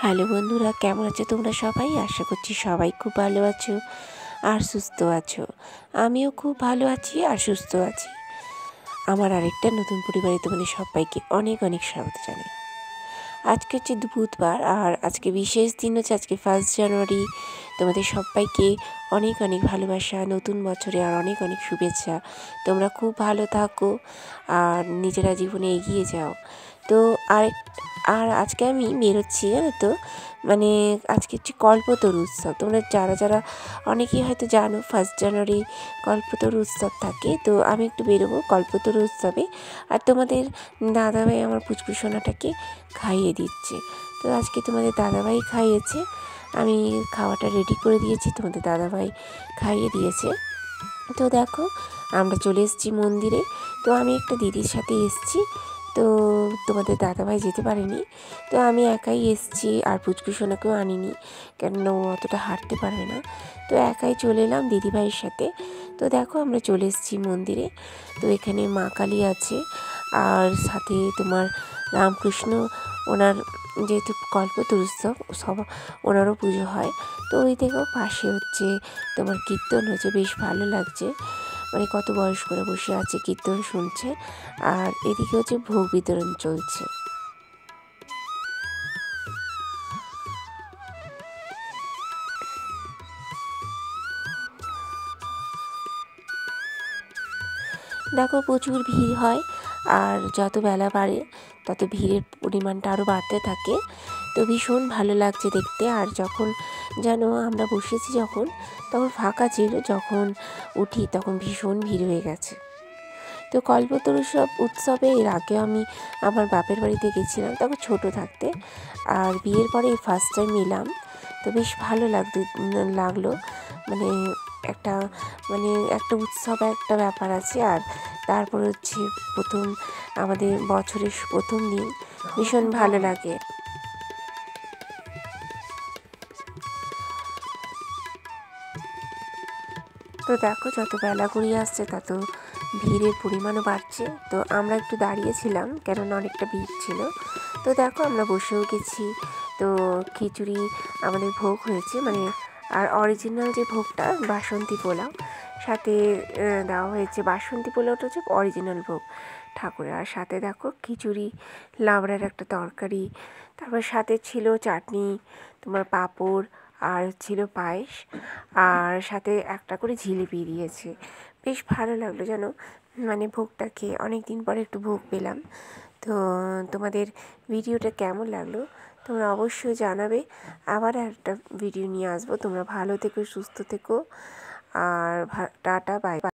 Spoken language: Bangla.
হ্যালো বন্ধুরা, কেমন আছো তোমরা সবাই? আশা করছি সবাই খুব ভালো আছো আর সুস্থ আছো। আমিও খুব ভালো আছি আর সুস্থ আছি। আমার আরেকটা নতুন পরিবারে তোমাদের সবাইকে অনেক অনেক স্বাগত জানাই। আজকে হচ্ছে বুধবার আর আজকে বিশেষ দিন হচ্ছে আজকে 1 জানুয়ারি। তোমাদের সবাইকে অনেক অনেক ভালোবাসা, নতুন বছরে আর অনেক অনেক শুভেচ্ছা। তোমরা খুব ভালো থাকো আর নিজেরা জীবনে এগিয়ে যাও। তো আর আর আজকে আমি বেরোচ্ছি, জানো তো, মানে আজকে হচ্ছে কল্পতরু উৎসব। তোমরা যারা যারা অনেকেই হয়তো জানো 1 জানুয়ারি কল্পতরু উৎসব থাকে। তো আমি একটু বেরোবো কল্পতরু উৎসবে। আর তোমাদের দাদাভাই আমার পুচকুসোনাটাকে খাইয়ে দিচ্ছে। তো আজকে তোমাদের দাদাভাই খাইয়েছে, আমি খাওয়াটা রেডি করে দিয়েছি, তোমাদের দাদাভাই খাইয়ে দিয়েছে। তো দেখো আমরা চলে এসেছি মন্দিরে। তো আমি একটা দিদির সাথে এসেছি, তো তোমাদের দাদাভাই যেতে পারেনি, তো আমি একাই এসেছি আর পুচকুসোনাকেও আনিনি, কেননা ও অতটা হাঁটতে পারবে না। তো একাই চলে এলাম দিদিভাইয়ের সাথে। তো দেখো আমরা চলে এসেছি মন্দিরে। তো এখানে মা কালী আছে আর সাথে তোমার রামকৃষ্ণ, ওনার যেহেতু কল্পতরু উৎসব সব ওনারও পুজো হয়। তো ওই থেকেও পাশে হচ্ছে তোমার কীর্তন হচ্ছে, বেশ ভালো লাগছে। মানে কত বয়স্করা বসে আছে, কীর্তন শুনছে, আর এদিকে হচ্ছে ভোগ বিতরণ চলছে। দেখো প্রচুর ভিড় হয়, আর যত বেলা বাড়ে তত ভিড়ের পরিমাণটা আরও বাড়তে থাকে। তো ভীষণ ভালো লাগছে দেখতে। আর যখন যেন আমরা বসেছি যখন, তখন ফাঁকা ছিল, যখন উঠি তখন ভীষণ ভিড় হয়ে গেছে। তো কল্পতরু উৎসবে এর আগে আমি আমার বাপের বাড়িতে গেছিলাম, তখন ছোট থাকতে, আর বিয়ের পরে এই ফার্স্ট টাইম এলাম। তো বেশ ভালো লাগলো। মানে একটা মানে একটা উৎসব, একটা ব্যাপার আছে। আর তারপর হচ্ছে প্রথম আমাদের বছরের প্রথম দিন, ভীষণ ভালো লাগে। তো দেখো যত বেলা গড়িয়ে আসছে তত ভিড়ের পরিমাণও বাড়ছে। তো আমরা একটু দাঁড়িয়েছিলাম, কেননা অনেকটা ভিড় ছিল। তো দেখো আমরা বসেও গেছি। তো খিচুড়ি আমাদের ভোগ হয়েছে, মানে আর অরিজিনাল যে ভোগটা বাসন্তী পোলাও সাথে দেওয়া হয়েছে। বাসন্তী পোলাওটা হচ্ছে অরিজিনাল ভোগ ঠাকুরের। আর সাথে দেখো খিচুড়ি, লাবড়ার একটা তরকারি, তারপর সাথে ছিল চাটনি, তোমার পাঁপড়, আর ছিল পায়েস, আর সাথে একটা করে জিলিপি দিয়েছে। বেশ ভালো লাগলো যেন, মানে ভোগটা খেয়ে অনেক দিন পরে একটু ভোগ পেলাম। তো তোমাদের ভিডিওটা কেমন লাগলো তোমরা অবশ্যই জানাবে। আবার একটা ভিডিও নিয়ে আসবো। তোমরা ভালো থেকো, সুস্থ থেকো, আর টাটা, বাই।